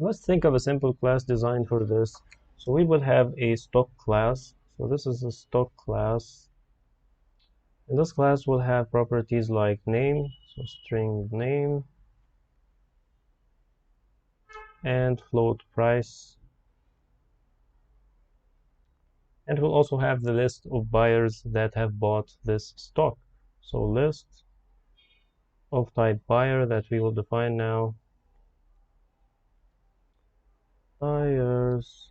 Let's think of a simple class design for this. So we will have a stock class. So this is a stock class. And this class will have properties like name, so string name, and float price. And we'll also have the list of buyers that have bought this stock. So list of type buyer that we will define now. Buyers.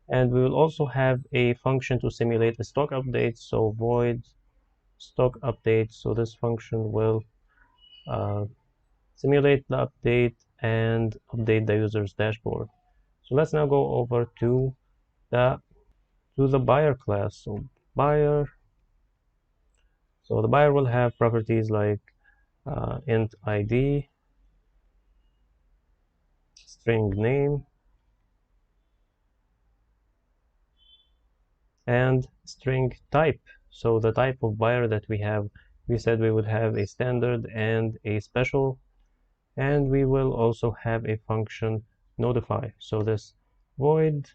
And we will also have a function to simulate a stock update. So void stock update. So this function will simulate the update and update the user's dashboard. So let's now go over to the buyer class. So buyer. So the buyer will have properties like int ID, string name, and string type. So the type of buyer that we have, we said we would have a standard and a special, and we will also have a function notify. So this void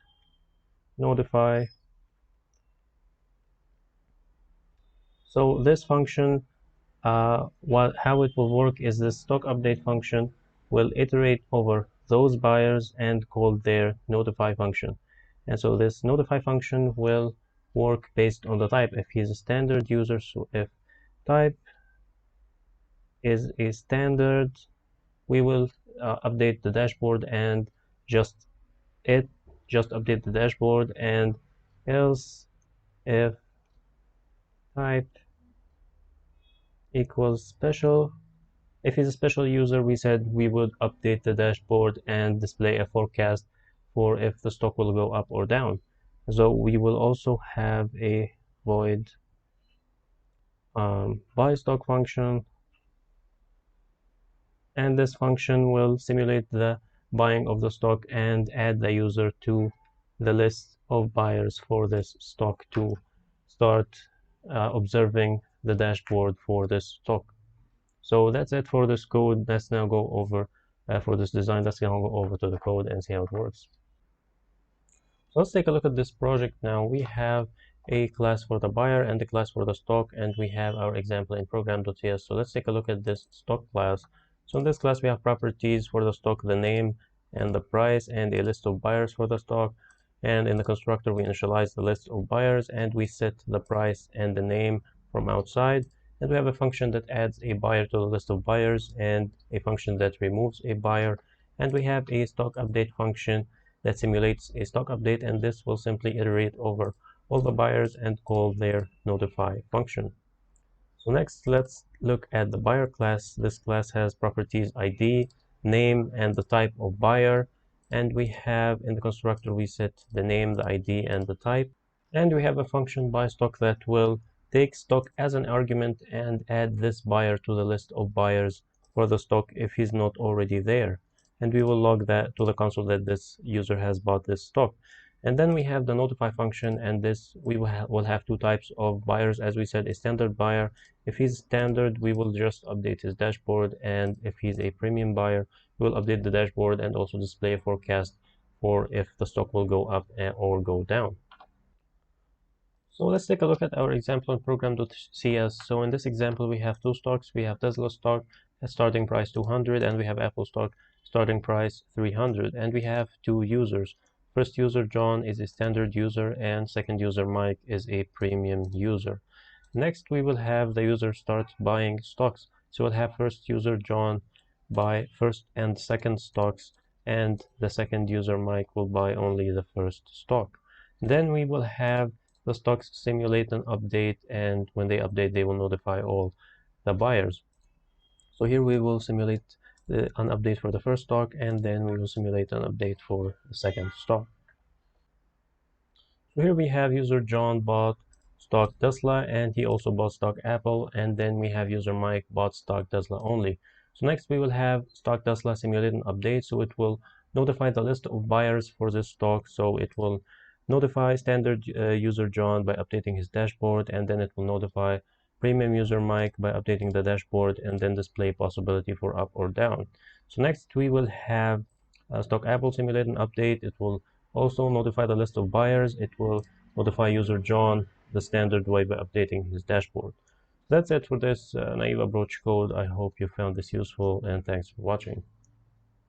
notify. So this function, how it will work is this stock update function will iterate over those buyers and call their notify function. And so this notify function will work based on the type. If he's a standard user, so if type is a standard, we will update the dashboard and just update the dashboard, and else if type equals special. If he's a special user, we said we would update the dashboard and display a forecast for if the stock will go up or down. So we will also have a void buy stock function, and this function will simulate the buying of the stock and add the user to the list of buyers for this stock to start observing the dashboard for this stock. So that's it for this code. Let's now go over for this design. Let's now go over to the code and see how it works. So let's take a look at this project now. We have a class for the buyer and a class for the stock, and we have our example in program.cs. So let's take a look at this stock class. So in this class, we have properties for the stock, the name and the price, and a list of buyers for the stock. And in the constructor, we initialize the list of buyers, and we set the price and the name from outside. And we have a function that adds a buyer to the list of buyers and a function that removes a buyer. And we have a stock update function that simulates a stock update, and this will simply iterate over all the buyers and call their notify function. So next, let's look at the buyer class. This class has properties ID, name, and the type of buyer. And we have in the constructor, we set the name, the ID, and the type. And we have a function buy stock that will take stock as an argument and add this buyer to the list of buyers for the stock if he's not already there. And we will log that to the console that this user has bought this stock. And then we have the notify function, and this we will have two types of buyers. As we said, a standard buyer. If he's standard, we will just update his dashboard, and if he's a premium buyer, we will update the dashboard and also display a forecast for if the stock will go up or go down. So let's take a look at our example in program.cs. So in this example, we have two stocks. We have Tesla stock at starting price 200, and we have Apple stock starting price 300. And we have two users. First user, John, is a standard user, and second user, Mike, is a premium user. Next, we will have the user start buying stocks. So we'll have first user, John, buy first and second stocks, and the second user, Mike, will buy only the first stock. Then we will have the stocks simulate an update, and when they update, they will notify all the buyers. So here we will simulate an update for the first stock, and then we will simulate an update for the second stock. So here we have user John bought stock Tesla, and he also bought stock Apple, and then we have user Mike bought stock Tesla only. So next we will have stock Tesla simulate an update, so it will notify the list of buyers for this stock. So it will notify standard user John by updating his dashboard, and then it will notify premium user mic by updating the dashboard, and then display possibility for up or down. So next we will have stock Apple simulate an update. It will also notify the list of buyers. It will notify user John the standard way by updating his dashboard. That's it for this naive approach code. I hope you found this useful, and thanks for watching.